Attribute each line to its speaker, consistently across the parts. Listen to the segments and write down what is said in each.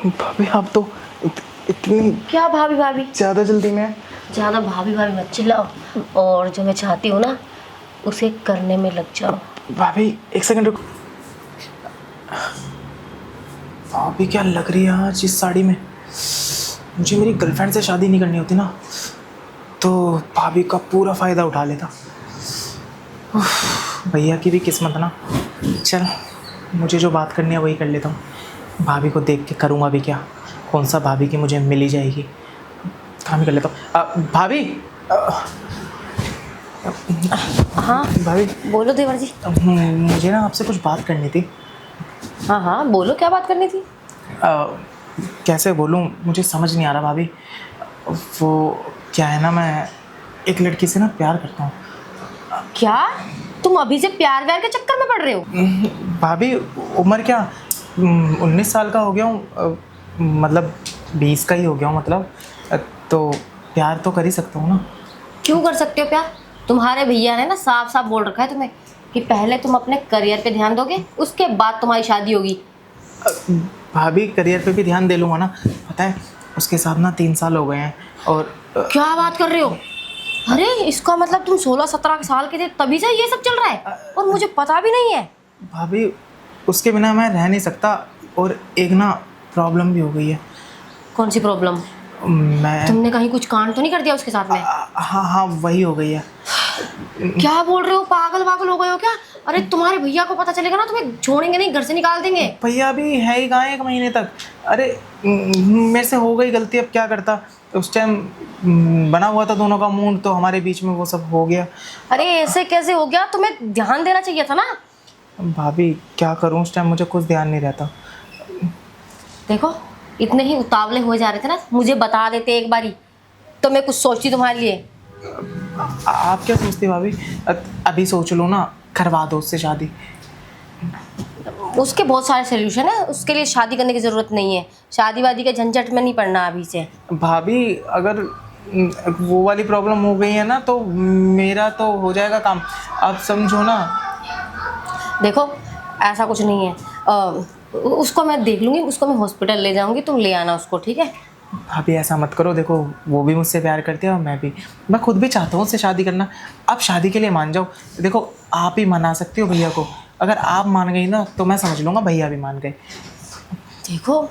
Speaker 1: भाभी आप तो इतनी
Speaker 2: क्या भाभी भाभी?
Speaker 1: ज़्यादा जल्दी में?
Speaker 2: ज़्यादा भाभी भाभी मत चिल्लाओ, और जो मैं चाहती हूँ ना उसे करने में लग जाओ।
Speaker 1: भाभी एक सेकंड रुको। भाभी क्या लग रही है आज इस साड़ी में। मुझे मेरी गर्लफ्रेंड से शादी नहीं करनी होती ना तो भाभी का पूरा फ़ायदा उठा लेता। भैया की भी किस्मत ना। चल मुझे जो बात करनी है वही कर लेता हूँ। भाभी को देख के करूँगा भी क्या, कौन सा भाभी की मुझे मिल ही जाएगी। काम ही कर लेता हूँ। भाभी
Speaker 2: हाँ
Speaker 1: भाभी
Speaker 2: बोलो देवर जी।
Speaker 1: मुझे ना आपसे कुछ बात करनी थी।
Speaker 2: हाँ हाँ बोलो, क्या बात करनी थी?
Speaker 1: कैसे बोलूँ, मुझे समझ नहीं आ रहा भाभी। वो क्या है ना, मैं एक लड़की से ना प्यार करता हूँ।
Speaker 2: क्या तुम अभी से प्यार व्यार के चक्कर में पड़ रहे हो?
Speaker 1: भाभी उम्र क्या 19 साल का हो गया हूँ, मतलब 20 का ही हो गया हूँ मतलब, तो प्यार तो कर ही सकता हूँ ना।
Speaker 2: क्यों कर सकते हो प्यार? तुम्हारे भैया ने ना साफ साफ बोल रखा है तुम्हें कि पहले तुम अपने करियर पे ध्यान दोगे, उसके बाद तुम्हारी शादी होगी।
Speaker 1: भाभी करियर पे भी ध्यान दे लूँगा ना, पता है उसके साथ ना 3 साल हो गए हैं। और
Speaker 2: क्या बात कर रहे हो? अरे इसका मतलब तुम 16-17 साल के थे तभी से ये सब चल रहा है और मुझे पता भी नहीं है।
Speaker 1: भाभी उसके बिना मैं रह नहीं सकता, और एक ना प्रॉब्लम भी हो गई है।
Speaker 2: कौन सी प्रॉब्लम?
Speaker 1: मैं
Speaker 2: तुमने कहीं कुछ कांड तो नहीं कर दिया उसके साथ में?
Speaker 1: हाँ हाँ वही हो गई है।
Speaker 2: क्या बोल रहे हो? पागल पागल हो गए हो क्या? अरे तुम्हारे भैया को पता चलेगा ना तुम्हें छोड़ेंगे नहीं, घर से निकाल देंगे।
Speaker 1: भैया भी है ही कहाँ 1 महीने तक। अरे मेरे से हो गई गलती, अब क्या करता। उस टाइम बना हुआ था दोनों का मूड, तो हमारे बीच में वो सब हो गया।
Speaker 2: अरे ऐसे कैसे हो गया? तुम्हें ध्यान देना चाहिए था ना।
Speaker 1: भाभी क्या करूँ, उस टाइम मुझे कुछ ध्यान नहीं रहता।
Speaker 2: देखो इतने ही उतावले हो जा रहे थे ना, मुझे बता देते एक बारी तो मैं कुछ सोचती तुम्हारे लिए।
Speaker 1: आप क्या सोचती भाभी? अभी सोच लो ना, करवा दो उससे शादी।
Speaker 2: उसके बहुत सारे सोल्यूशन है, उसके लिए शादी करने की ज़रूरत नहीं है। शादी वादी के झंझट में नहीं पड़ना अभी से।
Speaker 1: भाभी अगर वो वाली प्रॉब्लम हो गई है ना तो मेरा तो हो जाएगा काम, आप समझो ना।
Speaker 2: देखो ऐसा कुछ नहीं है, उसको मैं देख लूँगी, उसको मैं हॉस्पिटल ले जाऊँगी, तुम ले आना उसको, ठीक है?
Speaker 1: भाभी ऐसा मत करो, देखो वो भी मुझसे प्यार करते हैं और मैं खुद भी चाहता हूँ उससे शादी करना। आप शादी के लिए मान जाओ, देखो आप ही मना सकती हो भैया को। अगर आप मान गई ना तो मैं समझ लूँगा भैया भी मान गए।
Speaker 2: देखो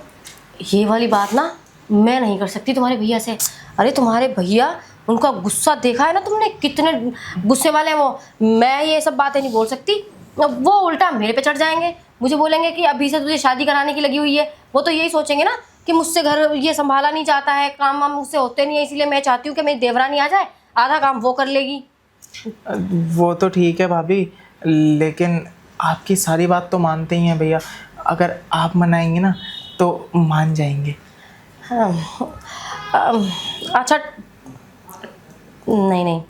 Speaker 2: ये वाली बात ना मैं नहीं कर सकती तुम्हारे भैया से। अरे तुम्हारे भैया, उनका गुस्सा देखा है ना तुमने, कितने गुस्से वाले हैं वो। मैं ये सब बातें नहीं बोल सकती, वो उल्टा मेरे पे चढ़ जाएंगे, मुझे बोलेंगे कि अभी से तुझे शादी कराने की लगी हुई है। वो तो यही सोचेंगे ना कि मुझसे घर ये संभाला नहीं जाता है, काम वाम मुझसे होते नहीं है, इसीलिए मैं चाहती हूँ कि मेरी देवरानी आ जाए, आधा काम वो कर लेगी।
Speaker 1: वो तो ठीक है भाभी, लेकिन आपकी सारी बात तो मानते ही हैं भैया। अगर आप मनाएंगे ना तो मान जाएंगे।
Speaker 2: हाँ, अच्छा नहीं नहीं,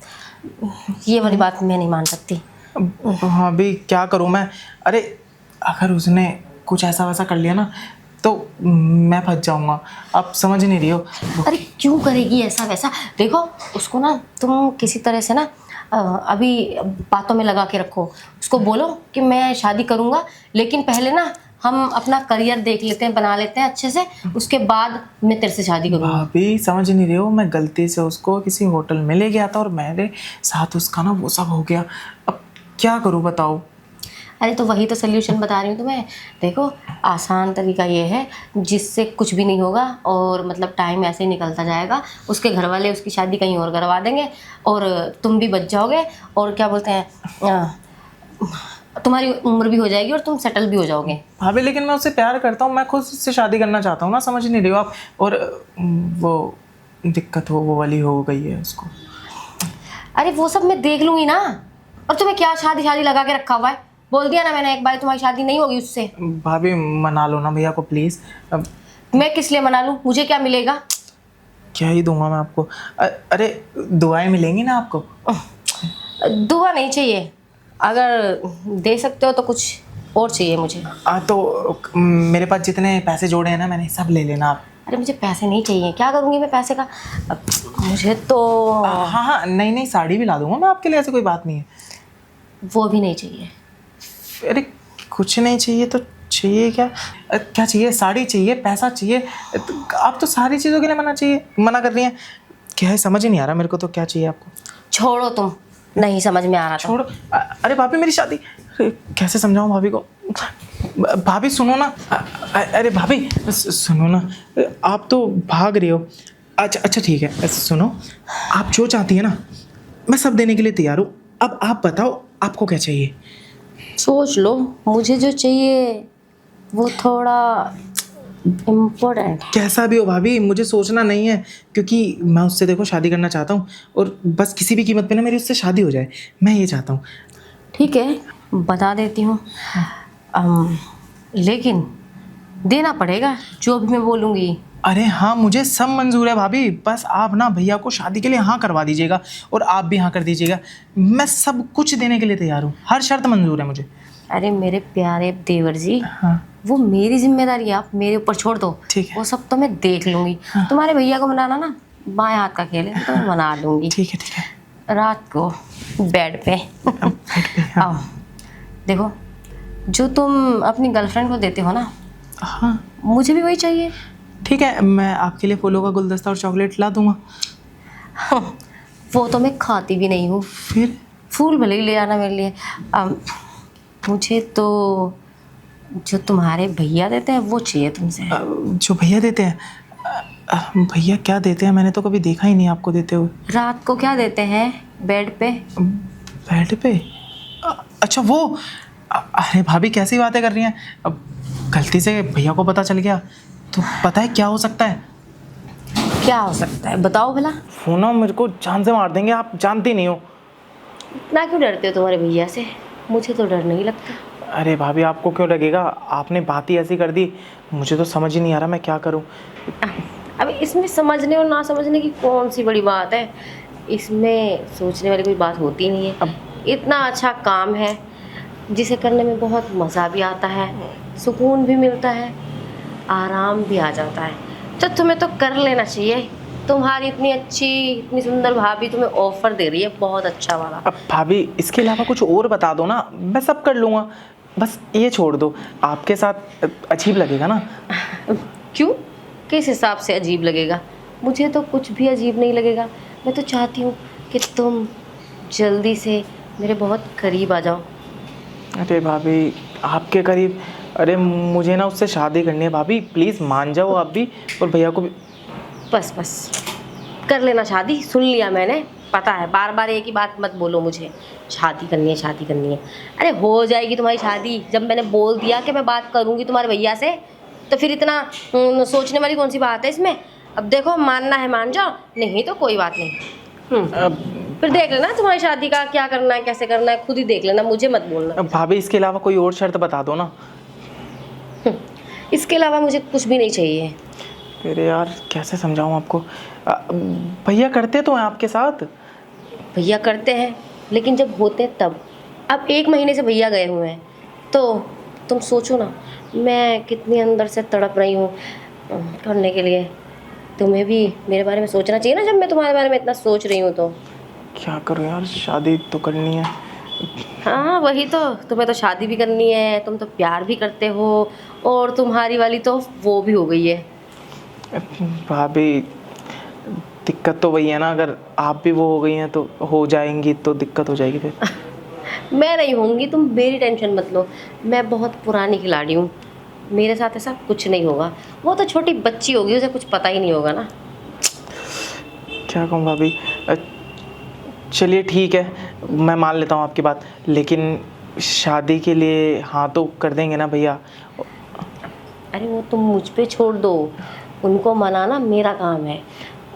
Speaker 2: ये वाली बात मैं नहीं मान सकती।
Speaker 1: हाँ भी क्या करूँ मैं। अरे अगर उसने कुछ ऐसा वैसा कर लिया ना तो मैं फंस जाऊँगा, आप समझ नहीं रही हो।
Speaker 2: अरे क्यों करेगी ऐसा वैसा? देखो उसको ना तुम किसी तरह से ना अभी बातों में लगा के रखो। उसको बोलो कि मैं शादी करूँगा, लेकिन पहले ना हम अपना करियर देख लेते हैं, बना लेते हैं अच्छे से, उसके बाद मैं तेरे से शादी करूँगा।
Speaker 1: भाभी समझ नहीं रही हो, मैं गलती से उसको किसी होटल में ले गया था और मेरे साथ उसका ना वो सब हो गया। अब क्या करूँ बताओ।
Speaker 2: अरे तो वही तो सोल्यूशन बता रही हूँ तुम्हें। देखो आसान तरीका ये है जिससे कुछ भी नहीं होगा और मतलब टाइम ऐसे ही निकलता जाएगा। उसके घर वाले उसकी शादी कहीं और करवा देंगे और तुम भी बच जाओगे, और क्या बोलते हैं तुम्हारी उम्र भी हो जाएगी और तुम सेटल भी हो जाओगे।
Speaker 1: भाभी लेकिन मैं उससे प्यार करता हूँ, मैं खुद उससे शादी करना चाहता हूँ ना, समझ नहीं रही हो आप। और वो दिक्कत वो वाली हो गई है उसको।
Speaker 2: अरे वो सब मैं देख लूँगी ना। और तुम्हें क्या शादी शादी लगा के रखा हुआ है? बोल दिया ना मैंने एक बार, तुम्हारी शादी नहीं होगी उससे।
Speaker 1: भाभी मना लो ना भैया को प्लीज़। अब
Speaker 2: मैं किस लिए मना लूँ? मुझे क्या मिलेगा?
Speaker 1: क्या ही दूंगा मैं आपको। अरे दुआएं मिलेंगी ना आपको।
Speaker 2: दुआ नहीं चाहिए, अगर दे सकते हो तो कुछ और चाहिए मुझे।
Speaker 1: तो मेरे पास जितने पैसे जोड़े हैं ना मैंने, सब ले लेना आप।
Speaker 2: अरे मुझे पैसे नहीं चाहिए, क्या करूँगी मैं पैसे का? अब मुझे तो
Speaker 1: हाँ हाँ नहीं नहीं, साड़ी भी ला दूंगा मैं आपके लिए, ऐसी कोई बात नहीं है।
Speaker 2: वो भी नहीं चाहिए।
Speaker 1: अरे कुछ नहीं चाहिए तो चाहिए क्या? क्या चाहिए? साड़ी चाहिए, पैसा चाहिए? आप तो सारी चीज़ों के लिए मना कर रही हैं। क्या है, समझ ही नहीं आ रहा मेरे को तो क्या चाहिए आपको।
Speaker 2: छोड़ो तुम, नहीं समझ में आ रहा तो।
Speaker 1: छोड़ो। अरे भाभी मेरी शादी, अरे कैसे समझाऊं भाभी को। भाभी सुनो ना। अरे भाभी सुनो ना, आप तो भाग रही हो। अच्छा ठीक है, सुनो, आप जो चाहती है ना मैं सब देने के लिए तैयार हूँ। अब आप बताओ आपको क्या चाहिए।
Speaker 2: सोच लो, मुझे जो चाहिए वो थोड़ा इम्पोर्टेंट है।
Speaker 1: कैसा भी हो भाभी, मुझे सोचना नहीं है, क्योंकि मैं उससे देखो शादी करना चाहता हूँ और बस किसी भी कीमत पे ना मेरी उससे शादी हो जाए, मैं ये चाहता हूँ।
Speaker 2: ठीक है, बता देती हूँ। लेकिन देना पड़ेगा जो भी मैं बोलूँगी।
Speaker 1: अरे हाँ, मुझे सब मंजूर है भाभी, बस आप ना भैया को शादी के लिए हाँ करवा दीजिएगा और आप भी हाँ कर दीजिएगा। मैं सब कुछ देने के लिए तैयार हूँ, हर शर्त मंजूर है मुझे।
Speaker 2: अरे मेरे प्यारे देवर जी,
Speaker 1: हाँ
Speaker 2: वो मेरी जिम्मेदारी है, आप मेरे ऊपर छोड़ दो।
Speaker 1: ठीक है।
Speaker 2: वो सब तो मैं देख लूँगी। तुम्हारे भैया को मनाना ना बाएं हाथ का खेल है, तो मैं मना लूँगी।
Speaker 1: ठीक है।
Speaker 2: रात को बेड पे आओ, देखो जो तुम अपनी गर्लफ्रेंड को देते हो ना,
Speaker 1: हाँ
Speaker 2: मुझे भी वही चाहिए।
Speaker 1: ठीक है, मैं आपके लिए फूलों का गुलदस्ता और चॉकलेट ला दूंगा।
Speaker 2: वो तो मैं खाती भी नहीं हूँ,
Speaker 1: फिर
Speaker 2: फूल भले ही ले आना मेरे लिए। मुझे तो जो तुम्हारे भैया देते हैं वो चाहिए तुमसे।
Speaker 1: जो भैया देते हैं, भैया क्या देते हैं? मैंने तो कभी देखा ही नहीं आपको देते हुए।
Speaker 2: रात को क्या देते हैं बेड पे?
Speaker 1: बेड पे? अच्छा वो, अरे भाभी कैसी बातें कर रही हैं। अब गलती से भैया को पता चल गया तो पता है क्या हो सकता है?
Speaker 2: क्या हो सकता है बताओ भला।
Speaker 1: वो ना मेरे को जान से मार देंगे, आप जानती नहीं हो।
Speaker 2: इतना क्यों डरते हो तुम्हारे भैया से? मुझे तो डर नहीं लगता।
Speaker 1: अरे भाभी आपको क्यों लगेगा, आपने बात ही ऐसी कर दी, मुझे तो समझ ही नहीं आ रहा मैं क्या करूं।
Speaker 2: अब इसमें समझने और ना समझने की कौन सी बड़ी बात है? इसमें सोचने वाली कोई बात होती नहीं है। इतना अच्छा काम है जिसे करने में बहुत मज़ा भी आता है, सुकून भी मिलता है, आराम भी आ जाता है। तो तुम्हें तो कर लेना चाहिए। तुम्हारी इतनी अच्छी, इतनी सुंदर भाभी तुम्हें ऑफर दे रही है बहुत अच्छा वाला।
Speaker 1: अब भाभी इसके अलावा कुछ और बता दो ना, मैं सब कर लूँगा, बस ये छोड़ दो। आपके साथ अजीब लगेगा ना।
Speaker 2: क्यों? किस हिसाब से अजीब लगेगा? मुझे तो कुछ भी अजीब नहीं लगेगा। मैं तो चाहती हूँ कि तुम जल्दी से मेरे बहुत करीब आ जाओ।
Speaker 1: अरे भाभी आपके करीब? अरे मुझे ना उससे शादी करनी है भाभी, प्लीज़ मान जाओ आप भी और भैया को भी।
Speaker 2: बस कर लेना शादी। सुन लिया मैंने, पता है, बार बार एक ही बात मत बोलो मुझे, शादी करनी है शादी करनी है। अरे हो जाएगी तुम्हारी शादी। जब मैंने बोल दिया कि मैं बात करूँगी तुम्हारे भैया से, तो फिर इतना सोचने वाली कौन सी बात है इसमें? अब देखो, मानना है मान जाओ, नहीं तो कोई बात नहीं। फिर देख लेना तुम्हारी शादी का क्या करना है, कैसे करना है, खुद ही देख लेना, मुझे मत बोलना।
Speaker 1: भाभी इसके अलावा कोई और शर्त बता दो ना।
Speaker 2: इसके अलावा मुझे कुछ भी नहीं चाहिए।
Speaker 1: अरे यार कैसे समझाऊं आपको। भैया करते तो हैं आपके साथ।
Speaker 2: भैया करते हैं, लेकिन जब होते हैं तब। अब 1 महीने से भैया गए हुए हैं, तो तुम सोचो ना मैं कितनी अंदर से तड़प रही हूँ करने के लिए। तुम्हें भी मेरे बारे में सोचना चाहिए ना, जब मैं तुम्हारे बारे में इतना सोच रही हूँ तो।
Speaker 1: क्या करूं यार, शादी तो करनी है।
Speaker 2: हाँ वही तो, तुम्हें तो शादी भी करनी है, तुम तो प्यार भी करते हो, और तुम्हारी वाली तो वो भी हो गई है।
Speaker 1: भाभी दिक्कत तो वही है ना, अगर आप भी वो हो गई हैं तो हो जाएंगी तो दिक्कत हो जाएगी फिर।
Speaker 2: मैं नहीं होंगी, तुम मेरी टेंशन मत लो। मैं बहुत पुरानी खिलाड़ी हूँ, मेरे साथ ऐसा कुछ नहीं होगा। वो तो छोटी बच्ची होगी, उसे कुछ पता ही नहीं होगा ना।
Speaker 1: क्या कहूँ भाभी, चलिए ठीक है, मैं मान लेता हूँ आपकी बात, लेकिन शादी के लिए हाँ तो कर देंगे ना भैया?
Speaker 2: अरे वो तुम मुझ पे छोड़ दो, उनको मनाना मेरा काम है,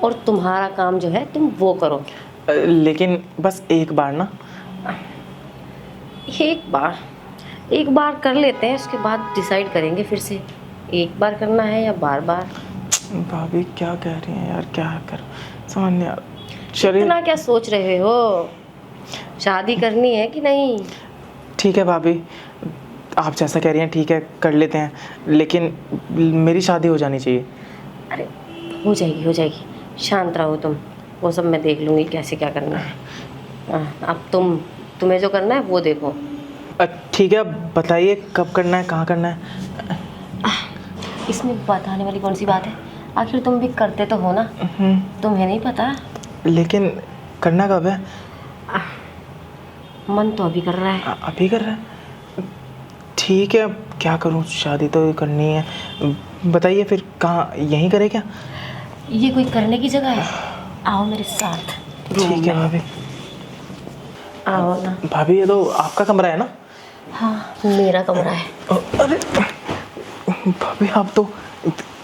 Speaker 2: और तुम्हारा काम जो है तुम वो करो।
Speaker 1: लेकिन बस एक बार ना।
Speaker 2: एक बार कर लेते हैं, उसके बाद डिसाइड करेंगे फिर से एक बार करना है या बार बार।
Speaker 1: भाभी क्या कह रही हैं यार, क्या कर समझ नहीं आ रहा। चलिए
Speaker 2: इतना क्या सोच रहे हो, शादी करनी है कि नहीं?
Speaker 1: ठीक है भाभी, आप जैसा कह रही हैं ठीक है, कर लेते हैं, लेकिन मेरी शादी हो जानी चाहिए।
Speaker 2: अरे हो जाएगी, शांत रहो तुम, वो सब मैं देख लूँगी कैसे क्या करना है। अब तुम्हें जो करना है वो देखो।
Speaker 1: ठीक है, बताइए कब करना है, कहाँ करना है?
Speaker 2: इसमें बताने वाली कौन सी बात है? आखिर तुम भी करते तो हो ना, तुम्हें नहीं पता?
Speaker 1: लेकिन करना कब है?
Speaker 2: मन तो अभी कर रहा है।
Speaker 1: अभी कर रहा है? ठीक है, अब क्या करूँ, शादी तो करनी है। बताइए फिर कहाँ, यहीं करें क्या?
Speaker 2: ये कोई करने की जगह है? आओ मेरे साथ रूम
Speaker 1: ठीक है
Speaker 2: में।
Speaker 1: भाभी।
Speaker 2: आओ ना।
Speaker 1: भाभी ये तो आपका कमरा है ना?
Speaker 2: हाँ, मेरा कमरा है।
Speaker 1: अरे भाभी आप तो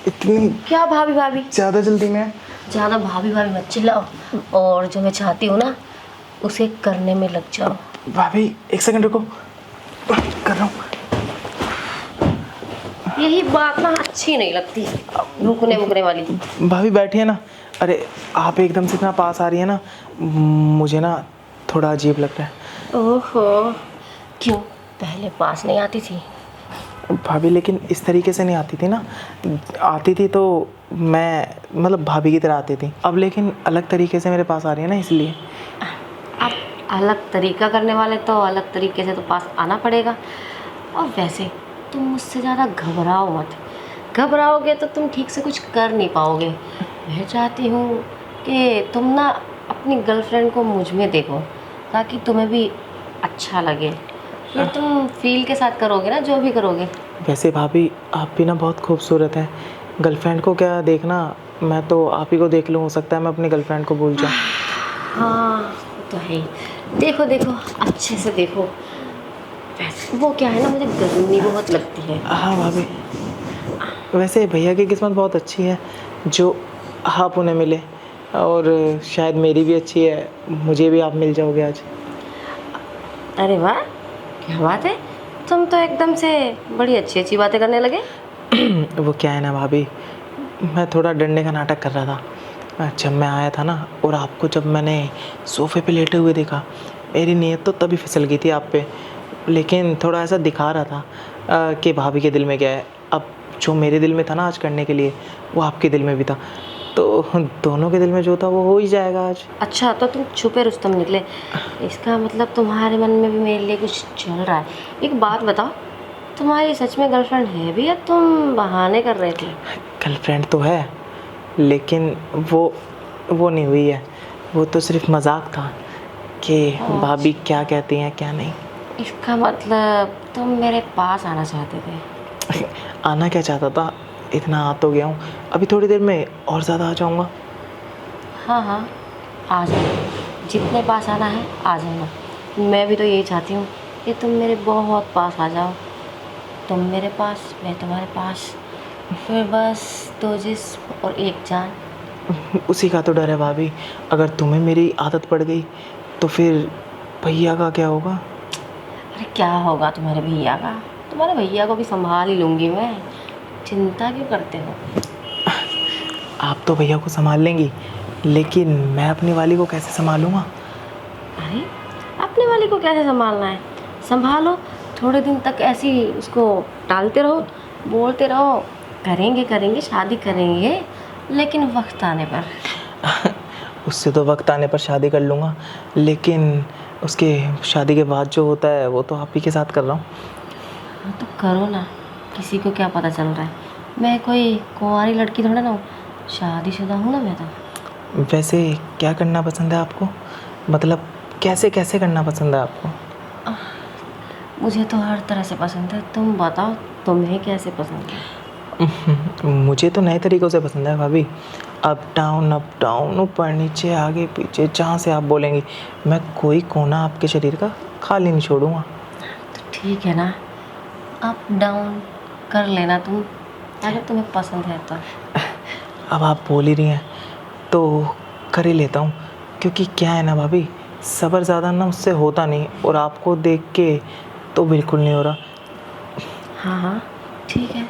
Speaker 1: इतनी
Speaker 2: क्या भाभी भाभी?
Speaker 1: ज़्यादा जल्दी में है।
Speaker 2: ज़्यादा भाभी भाभी मत चिल्लाओ, और जो मैं चाहती हूँ ना उसे करने में लग जाओ।
Speaker 1: भाभी एक सेकंड रुको, कर रहा हूँ।
Speaker 2: यही बात ना अच्छी नहीं लगती, रुकने मुकने वाली।
Speaker 1: भाभी बैठिए ना। अरे आप एकदम से इतना पास आ रही है ना, मुझे ना थोड़ा अजीब लग रहा है।
Speaker 2: ओहो, क्यों पहले पास नहीं आती थी?
Speaker 1: भाभी लेकिन इस तरीके से नहीं आती थी ना, आती थी तो मैं मतलब भाभी की तरह आती थी, अब लेकिन अलग तरीके से मेरे पास आ रही है ना, इसलिए।
Speaker 2: अब अलग तरीका करने वाले तो अलग तरीके से तो पास आना पड़ेगा। और वैसे तुम मुझसे ज़्यादा घबराओ मत, घबराओगे तो तुम ठीक से कुछ कर नहीं पाओगे। मैं चाहती हूँ कि तुम ना अपनी गर्लफ्रेंड को मुझ में देखो, ताकि तुम्हें भी अच्छा लगे। फिर तुम फील के साथ करोगे ना जो भी करोगे।
Speaker 1: वैसे भाभी आप भी ना बहुत खूबसूरत हैं, गर्लफ्रेंड को क्या देखना, मैं तो आप ही को देख लूँ, हो सकता है मैं अपनी गर्लफ्रेंड को भूल जाऊँ।
Speaker 2: हाँ वो तो है ही। देखो देखो अच्छे से देखो। वैसे वो क्या है ना, मुझे गर्मी बहुत लगती है।
Speaker 1: हाँ भाभी, वैसे भैया की किस्मत बहुत अच्छी है जो आप उन्हें मिले, और शायद मेरी भी अच्छी है, मुझे भी आप मिल जाओगे आज।
Speaker 2: अरे वाह, क्या बात है, तुम तो एकदम से बड़ी अच्छी अच्छी बातें करने लगे।
Speaker 1: वो क्या है ना भाभी, मैं थोड़ा डरने का नाटक कर रहा था जब मैं आया था ना, और आपको जब मैंने सोफ़े पे लेटे हुए देखा, मेरी नीयत तो तभी फिसल गई थी आप पे, लेकिन थोड़ा ऐसा दिखा रहा था कि भाभी के दिल में क्या है। अब जो मेरे दिल में था ना आज करने के लिए, वो आपके दिल में भी था, तो दोनों के दिल में जो था वो हो ही जाएगा आज।
Speaker 2: अच्छा, तो तुम छुपे रुस्तम निकले, इसका मतलब तुम्हारे मन में भी मेरे लिए कुछ चल रहा है। एक बात बताओ, तुम्हारी सच में गर्लफ्रेंड है भी या तुम बहाने कर रहे थे?
Speaker 1: गर्लफ्रेंड तो है, लेकिन वो नहीं हुई है, वो तो सिर्फ मजाक था कि भाभी क्या कहती हैं क्या नहीं।
Speaker 2: इसका मतलब तुम मेरे पास आना चाहते थे?
Speaker 1: आना क्या चाहता था, इतना आ तो गया हूँ, अभी थोड़ी देर में और ज़्यादा आ जाऊँगा।
Speaker 2: हाँ हाँ, आ जाओ, जितने पास आना है आ जाना। मैं भी तो यही चाहती हूँ कि तुम मेरे बहुत पास आ जाओ, तुम मेरे पास मैं तुम्हारे पास, फिर बस दो जिस्म और एक जान।
Speaker 1: उसी का तो डर है भाभी, अगर तुम्हें मेरी आदत पड़ गई तो फिर भैया का क्या होगा?
Speaker 2: अरे क्या होगा तुम्हारे भैया का? तुम्हारे भैया को भी संभाल ही लूँगी मैं, चिंता क्यों करते हो?
Speaker 1: आप तो भैया को संभाल लेंगी, लेकिन मैं अपनी वाली को कैसे संभालूंगा?
Speaker 2: अरे अपने वाले को कैसे संभालना है? संभालो, थोड़े दिन तक ऐसे ही उसको टालते रहो, बोलते रहो करेंगे करेंगे शादी करेंगे, लेकिन वक्त आने पर।
Speaker 1: उससे तो वक्त आने पर शादी कर लूँगा, लेकिन उसके शादी के बाद जो होता है वो तो आप ही के साथ कर रहा हूँ।
Speaker 2: हाँ तो करो ना, किसी को क्या पता चल रहा है, मैं कोई कुंवारी लड़की थोड़ा ना हूँ, शादीशुदा हूँ ना मैं तो।
Speaker 1: वैसे क्या करना पसंद है आपको, मतलब कैसे कैसे करना पसंद है आपको?
Speaker 2: मुझे तो हर तरह से पसंद है, तुम बताओ तुम्हें कैसे पसंद है?
Speaker 1: मुझे तो नए तरीक़ों से पसंद है भाभी, अप डाउन, ऊपर नीचे आगे पीछे, जहाँ से आप बोलेंगी मैं कोई कोना आपके शरीर का खाली नहीं छोड़ूंगा।
Speaker 2: तो ठीक है ना, अप डाउन कर लेना तुम, अगर तुम्हें पसंद है तो।
Speaker 1: अब आप बोल ही रही हैं तो कर ही लेता हूँ, क्योंकि क्या है ना भाभी, सब्र ज़्यादा ना मुझसे होता नहीं, और आपको देख के तो बिल्कुल नहीं हो रहा।
Speaker 2: हाँ हाँ ठीक है,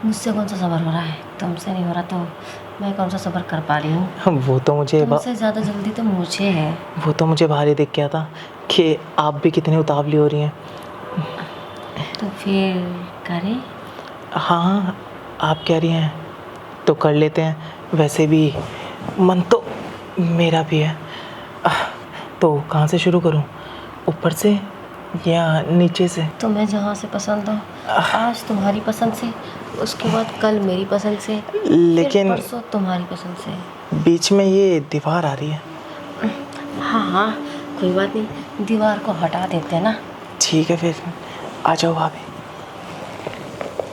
Speaker 2: मुझसे कौन सा सब्र हो रहा है, तुमसे नहीं हो रहा तो मैं कौन सा सब्र कर पा रही हूँ?
Speaker 1: वो तो मुझे
Speaker 2: तुमसे ज़्यादा जल्दी तो मुझे है।
Speaker 1: वो तो मुझे भारी दिख गया था कि आप भी कितनी उतावली हो रही हैं।
Speaker 2: तो फिर करें?
Speaker 1: हाँ आप कह रही हैं तो कर लेते हैं, वैसे भी मन तो मेरा भी है। तो कहाँ से शुरू करूँ, ऊपर से यहाँ नीचे से।
Speaker 2: तुम्हें जहाँ से पसंद हो, आज तुम्हारी पसंद से, उसके बाद कल मेरी पसंद से,
Speaker 1: लेकिन
Speaker 2: फिर परसों तुम्हारी पसंद से।
Speaker 1: बीच में ये दीवार आ रही है।
Speaker 2: हाँ हाँ, कोई बात नहीं, दीवार को हटा देते हैं ना।
Speaker 1: ठीक है फिर, आ जाओ भाभी।